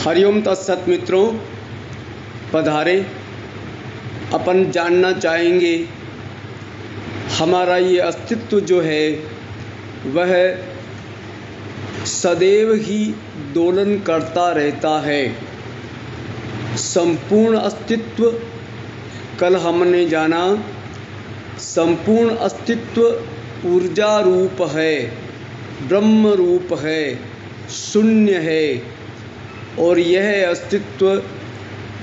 हरिओम तत्सत मित्रों, पधारे। अपन जानना चाहेंगे हमारा ये अस्तित्व जो है वह सदैव ही दोलन करता रहता है। संपूर्ण अस्तित्व, कल हमने जाना, संपूर्ण अस्तित्व ऊर्जा रूप है, ब्रह्म रूप है, शून्य है। और यह अस्तित्व,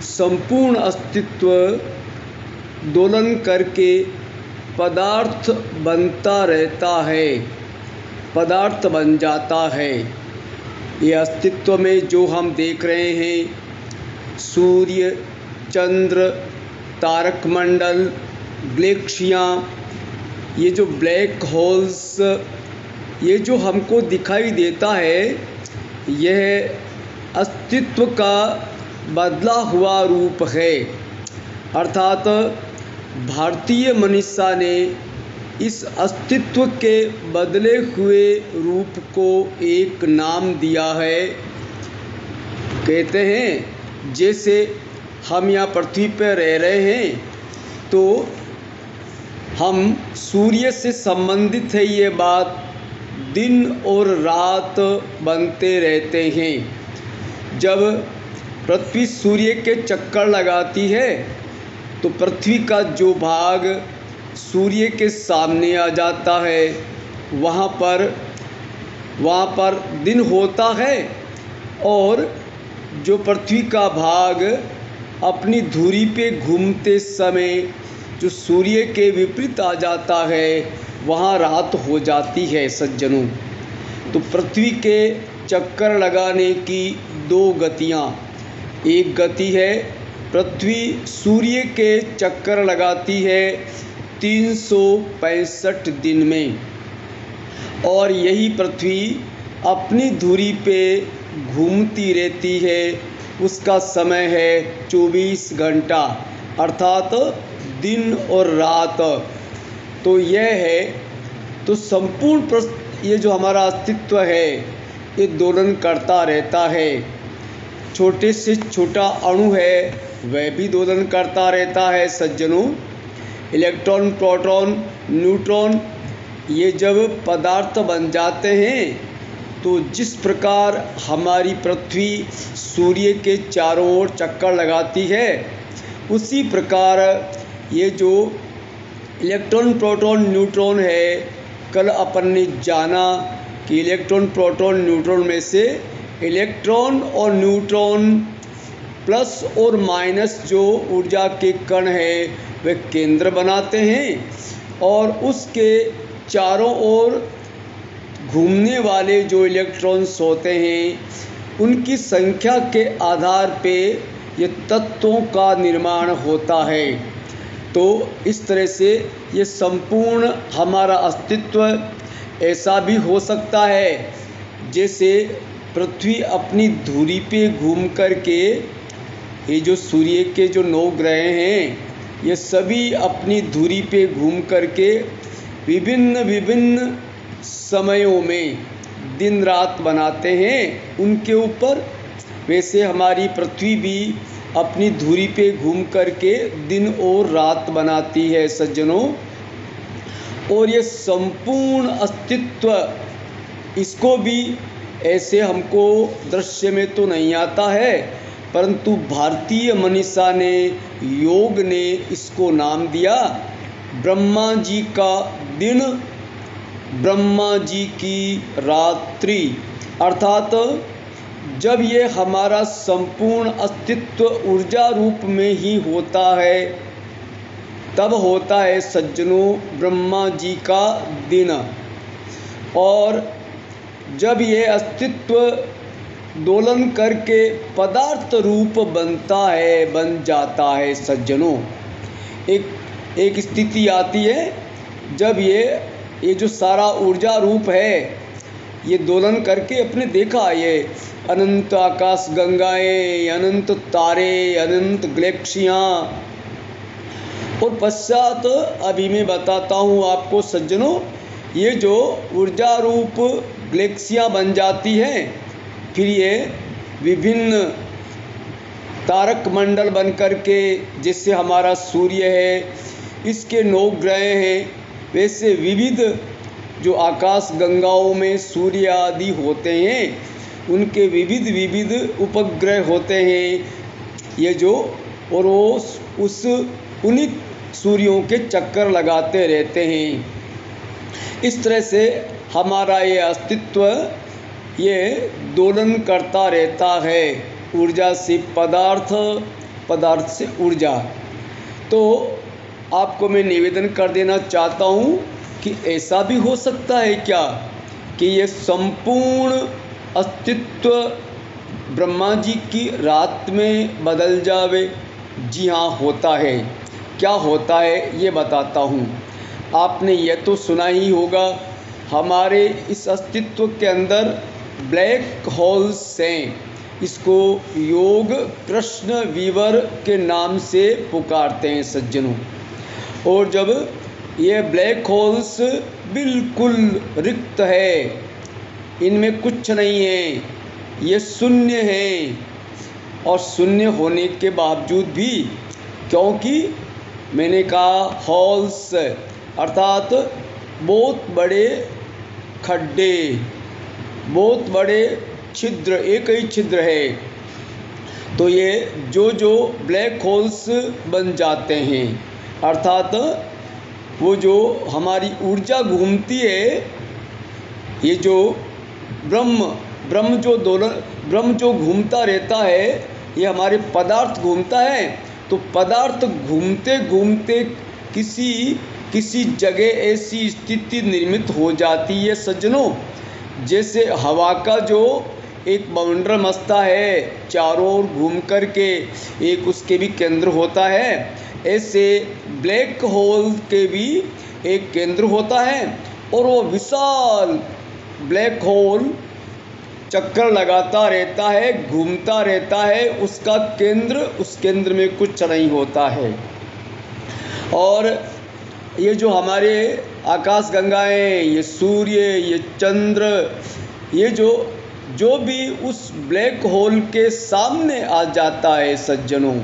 संपूर्ण अस्तित्व दोलन करके पदार्थ बनता रहता है, पदार्थ बन जाता है। ये अस्तित्व में जो हम देख रहे हैं, सूर्य, चंद्र, तारक मंडल, गैलेक्सियाँ, ये जो ब्लैक होल्स, ये जो हमको दिखाई देता है, यह अस्तित्व का बदला हुआ रूप है। अर्थात भारतीय मनीषा ने इस अस्तित्व के बदले हुए रूप को एक नाम दिया है। कहते हैं जैसे हम यहाँ पृथ्वी पर रह रहे हैं तो हम सूर्य से संबंधित है, ये बात दिन और रात बनते रहते हैं। जब पृथ्वी सूर्य के चक्कर लगाती है तो पृथ्वी का जो भाग सूर्य के सामने आ जाता है, वहाँ पर दिन होता है। और जो पृथ्वी का भाग अपनी धुरी पे घूमते समय जो सूर्य के विपरीत आ जाता है, वहाँ रात हो जाती है। सज्जनों, तो पृथ्वी के चक्कर लगाने की दो गतियाँ, एक गति है पृथ्वी सूर्य के चक्कर लगाती है 365 दिन में, और यही पृथ्वी अपनी धुरी पे घूमती रहती है। उसका समय है 24 घंटा, अर्थात दिन और रात। तो यह है, तो संपूर्ण ये जो हमारा अस्तित्व है ये दोलन करता रहता है। छोटे से छोटा अणु है वह भी दोलन करता रहता है। सज्जनों, इलेक्ट्रॉन, प्रोटॉन, न्यूट्रॉन, ये जब पदार्थ बन जाते हैं तो जिस प्रकार हमारी पृथ्वी सूर्य के चारों ओर चक्कर लगाती है, उसी प्रकार ये जो इलेक्ट्रॉन, प्रोटॉन, न्यूट्रॉन है, कल अपन ने जाना कि इलेक्ट्रॉन, प्रोटॉन, न्यूट्रॉन में से इलेक्ट्रॉन और न्यूट्रॉन प्लस और माइनस जो ऊर्जा के कण है वे केंद्र बनाते हैं, और उसके चारों ओर घूमने वाले जो इलेक्ट्रॉन्स होते हैं उनकी संख्या के आधार पे ये तत्वों का निर्माण होता है। तो इस तरह से ये संपूर्ण हमारा अस्तित्व ऐसा भी हो सकता है जैसे पृथ्वी अपनी धुरी पे घूम कर के, ये जो सूर्य के जो 9 ग्रह हैं, ये सभी अपनी धुरी पे घूम कर के विभिन्न विभिन्न समयों में दिन रात बनाते हैं उनके ऊपर। वैसे हमारी पृथ्वी भी अपनी धुरी पे घूम कर के दिन और रात बनाती है। सज्जनों, और ये संपूर्ण अस्तित्व, इसको भी ऐसे हमको दृश्य में तो नहीं आता है, परंतु भारतीय मनीषा ने, योग ने इसको नाम दिया ब्रह्मा जी का दिन, ब्रह्मा जी की रात्रि। अर्थात जब ये हमारा संपूर्ण अस्तित्व ऊर्जा रूप में ही होता है, तब होता है सज्जनों ब्रह्मा जी का दिन। और जब ये अस्तित्व दोलन करके पदार्थ रूप बनता है, बन जाता है सज्जनों, एक स्थिति आती है जब ये जो सारा ऊर्जा रूप है ये दोलन करके, अपने देखा ये अनंत आकाश गंगाएं, अनंत तारे, अनंत गैलेक्सियाँ, और पश्चात अभी मैं बताता हूँ आपको सज्जनों, ये जो ऊर्जा रूप गैलेक्सियाँ बन जाती हैं, फिर ये विभिन्न तारक मंडल बन कर के, जैसे हमारा सूर्य है, इसके 9 ग्रह हैं, वैसे विविध जो आकाश गंगाओं में सूर्य आदि होते हैं, उनके विविध विविध उपग्रह होते हैं ये जो, और वो उस उन्हीं सूर्यों के चक्कर लगाते रहते हैं। इस तरह से हमारा ये अस्तित्व ये दोलन करता रहता है, ऊर्जा से पदार्थ, पदार्थ से ऊर्जा। तो आपको मैं निवेदन कर देना चाहता हूँ कि ऐसा भी हो सकता है क्या कि ये संपूर्ण अस्तित्व ब्रह्मा जी की रात में बदल जावे? जी हाँ, होता है। क्या होता है ये बताता हूँ। आपने ये तो सुना ही होगा, हमारे इस अस्तित्व के अंदर ब्लैक होल्स हैं। इसको योग कृष्ण वीवर के नाम से पुकारते हैं सज्जनों। और जब ये ब्लैक होल्स बिल्कुल रिक्त है, इनमें कुछ नहीं है, ये शून्य है, और शून्य होने के बावजूद भी, क्योंकि मैंने कहा होल्स अर्थात बहुत बड़े खड्डे, बहुत बड़े छिद्र, एक ही छिद्र है, तो ये जो ब्लैक होल्स बन जाते हैं, अर्थात वो जो हमारी ऊर्जा घूमती है, ये जो ब्रह्म जो घूमता रहता है, ये हमारे पदार्थ घूमता है। तो पदार्थ घूमते घूमते किसी जगह ऐसी स्थिति निर्मित हो जाती है सज्जनों, जैसे हवा का जो एक मंडल मस्ता है, चारों ओर घूम कर के एक उसके भी केंद्र होता है, ऐसे ब्लैक होल के भी एक केंद्र होता है। और वो विशाल ब्लैक होल चक्कर लगाता रहता है, घूमता रहता है, उसका केंद्र, उस केंद्र में कुछ नहीं होता है। और ये जो हमारे आकाश गंगाएं, ये सूर्य, ये चंद्र, ये जो भी उस ब्लैक होल के सामने आ जाता है सज्जनों,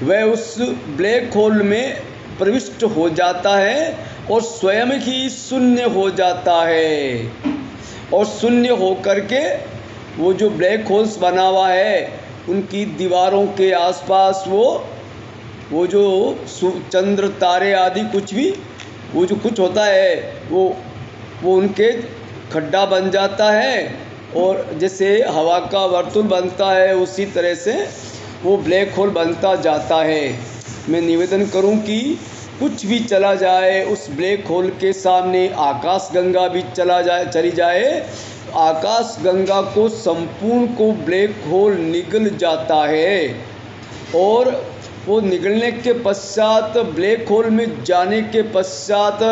वह उस ब्लैक होल में प्रविष्ट हो जाता है और स्वयं ही शून्य हो जाता है। और शून्य हो करके वो जो ब्लैक होल्स बना हुआ है, उनकी दीवारों के आसपास वो जो चंद्र तारे आदि कुछ भी, वो जो कुछ होता है, वो उनके खड्डा बन जाता है। और जैसे हवा का वर्तुल बनता है, उसी तरह से वो ब्लैक होल बनता जाता है। मैं निवेदन करूं कि कुछ भी चला जाए उस ब्लैक होल के सामने, आकाश गंगा भी चली जाए, आकाश गंगा को संपूर्ण को ब्लैक होल निगल जाता है। और वो निगलने के पश्चात, ब्लैक होल में जाने के पश्चात,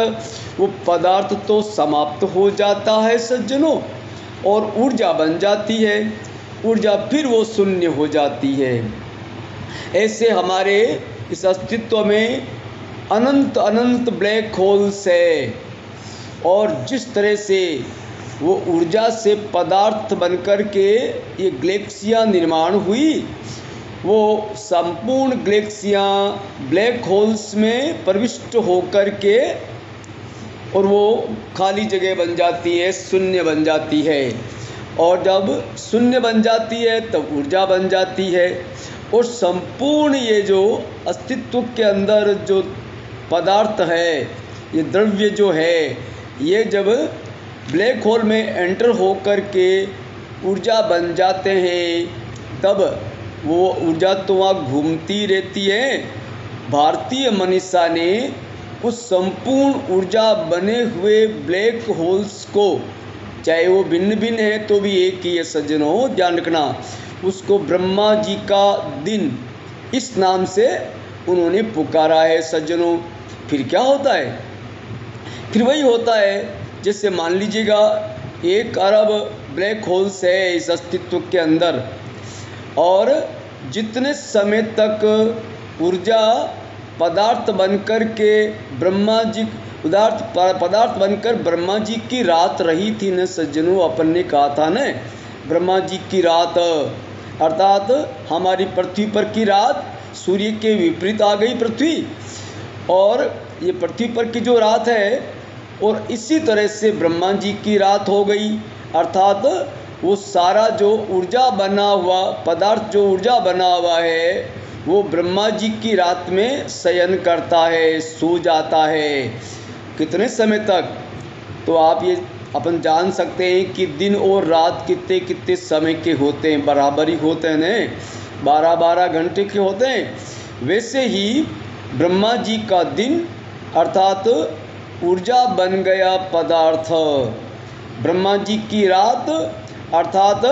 वो पदार्थ तो समाप्त हो जाता है सज्जनों, और ऊर्जा बन जाती है। ऊर्जा फिर वो शून्य हो जाती है। ऐसे हमारे इस अस्तित्व में अनंत अनंत ब्लैक होल्स है। और जिस तरह से वो ऊर्जा से पदार्थ बनकर के ये गैलेक्सियाँ निर्माण हुई, वो संपूर्ण गैलेक्सियाँ ब्लैक होल्स में प्रविष्ट होकर के, और वो खाली जगह बन जाती है, शून्य बन जाती है। और जब शून्य बन जाती है तब ऊर्जा बन जाती है। और संपूर्ण ये जो अस्तित्व के अंदर जो पदार्थ है, ये द्रव्य जो है, ये जब ब्लैक होल में एंटर होकर के ऊर्जा बन जाते हैं, तब वो ऊर्जा तो वहाँ घूमती रहती है। भारतीय मनीषा ने उस संपूर्ण ऊर्जा बने हुए ब्लैक होल्स को, चाहे वो भिन्न भिन्न है तो भी एक ही है सज्जनों, ध्यान रखना, उसको ब्रह्मा जी का दिन इस नाम से उन्होंने पुकारा है सज्जनों। फिर क्या होता है? फिर वही होता है जैसे मान लीजिएगा 1 अरब ब्लैक होल्स है इस अस्तित्व के अंदर, और जितने समय तक ऊर्जा पदार्थ बनकर के ब्रह्मा जी पदार्थ बनकर ब्रह्मा जी की रात रही थी न सज्जनों, अपन ने कहा था न, ब्रह्मा जी की रात, अर्थात हमारी पृथ्वी पर की रात सूर्य के विपरीत आ गई पृथ्वी, और ये पृथ्वी पर की जो रात है, और इसी तरह से ब्रह्मा जी की रात हो गई। अर्थात वो सारा जो ऊर्जा बना हुआ पदार्थ, जो ऊर्जा बना हुआ है, वो ब्रह्मा जी की रात में शयन करता है, सो जाता है। कितने समय तक? तो आप ये अपन जान सकते हैं कि दिन और रात कितने कितने समय के होते हैं, बराबर ही होते हैं न, 12-12 घंटे के होते हैं। वैसे ही ब्रह्मा जी का दिन अर्थात ऊर्जा बन गया पदार्थ, ब्रह्मा जी की रात अर्थात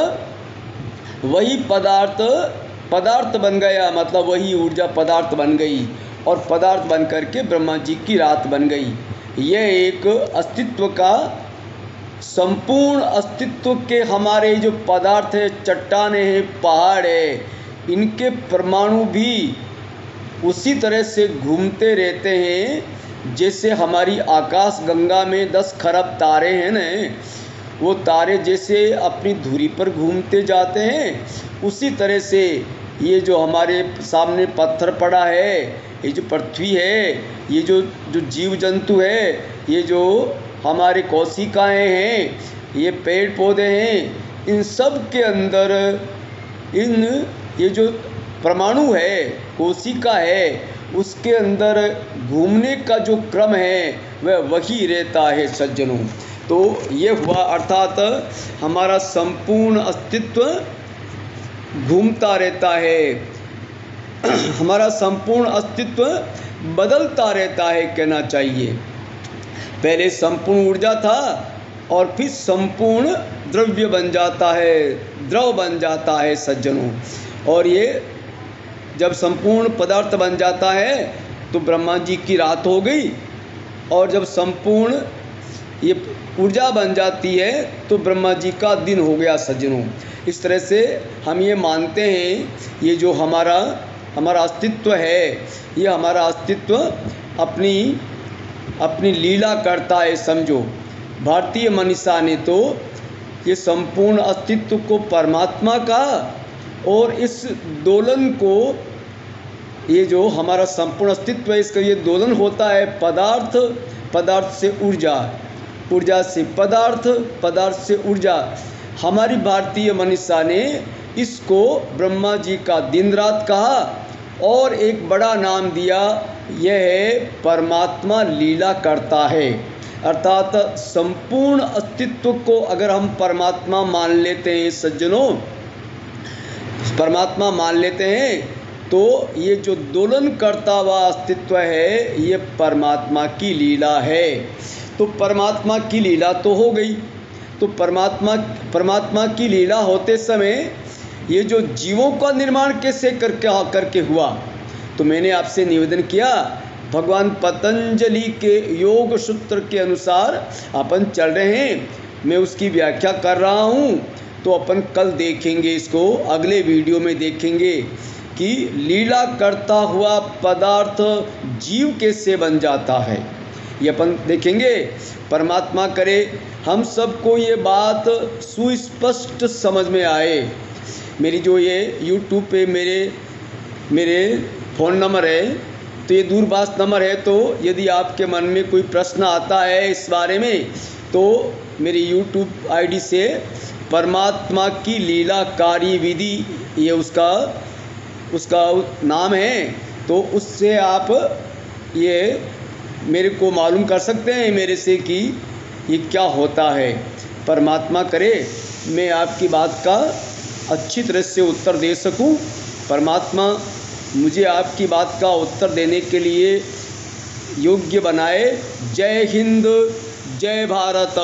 वही पदार्थ बन गया, मतलब वही ऊर्जा पदार्थ बन गई, और पदार्थ बन करके ब्रह्मा जी की रात बन गई। यह एक अस्तित्व का, संपूर्ण अस्तित्व के हमारे जो पदार्थ है, चट्टाने हैं, पहाड़ है, इनके परमाणु भी उसी तरह से घूमते रहते हैं जैसे हमारी आकाश गंगा में 10 खरब तारे हैं न, वो तारे जैसे अपनी धुरी पर घूमते जाते हैं, उसी तरह से ये जो हमारे सामने पत्थर पड़ा है, ये जो पृथ्वी है, ये जो जीव जंतु है, ये जो हमारे कोशिकाएं हैं, ये पेड़ पौधे हैं, इन सब के अंदर ये जो परमाणु है, कोशिका है, उसके अंदर घूमने का जो क्रम है वह वही रहता है सज्जनों। तो ये हुआ, अर्थात हमारा संपूर्ण अस्तित्व घूमता रहता है, हमारा संपूर्ण अस्तित्व बदलता रहता है कहना चाहिए। पहले संपूर्ण ऊर्जा था और फिर संपूर्ण द्रव्य बन जाता है, द्रव बन जाता है सज्जनों। और ये जब संपूर्ण पदार्थ बन जाता है तो ब्रह्मा जी की रात हो गई, और जब संपूर्ण ये ऊर्जा बन जाती है तो ब्रह्मा जी का दिन हो गया सज्जनों। इस तरह से हम ये मानते हैं, ये जो हमारा अस्तित्व है, ये हमारा अस्तित्व अपनी लीला करता है समझो। भारतीय मनीषा ने तो ये संपूर्ण अस्तित्व को परमात्मा कहा, और इस दोलन को, ये जो हमारा संपूर्ण अस्तित्व है, इसका ये दोलन होता है पदार्थ से ऊर्जा, ऊर्जा से पदार्थ, पदार्थ से ऊर्जा। हमारी भारतीय मनीषा ने इसको ब्रह्मा जी का दिन रात कहा, और एक बड़ा नाम दिया, यह है परमात्मा लीला करता है। अर्थात संपूर्ण अस्तित्व को अगर हम परमात्मा मान लेते हैं सज्जनों, परमात्मा मान लेते हैं, तो ये जो दोलन करता हुआ अस्तित्व है, ये परमात्मा की लीला है। तो परमात्मा की लीला तो हो गई। तो परमात्मा की लीला होते समय ये जो जीवों का निर्माण कैसे करके हुआ, तो मैंने आपसे निवेदन किया, भगवान पतंजलि के योग सूत्र के अनुसार अपन चल रहे हैं, मैं उसकी व्याख्या कर रहा हूँ। तो अपन कल देखेंगे, इसको अगले वीडियो में देखेंगे कि लीला करता हुआ पदार्थ जीव कैसे बन जाता है, ये अपन देखेंगे। परमात्मा करे हम सबको ये बात सुस्पष्ट समझ में आए। मेरी जो ये YouTube पे मेरे फ़ोन नंबर है, तो ये दूरभाष नंबर है, तो यदि आपके मन में कोई प्रश्न आता है इस बारे में, तो मेरी YouTube ID से परमात्मा की लीलाकारी विधि, ये उसका नाम है, तो उससे आप ये मेरे को मालूम कर सकते हैं मेरे से कि ये क्या होता है। परमात्मा करे मैं आपकी बात का अच्छी तरह से उत्तर दे सकूं। परमात्मा मुझे आपकी बात का उत्तर देने के लिए योग्य बनाए। जय हिंद, जय भारत।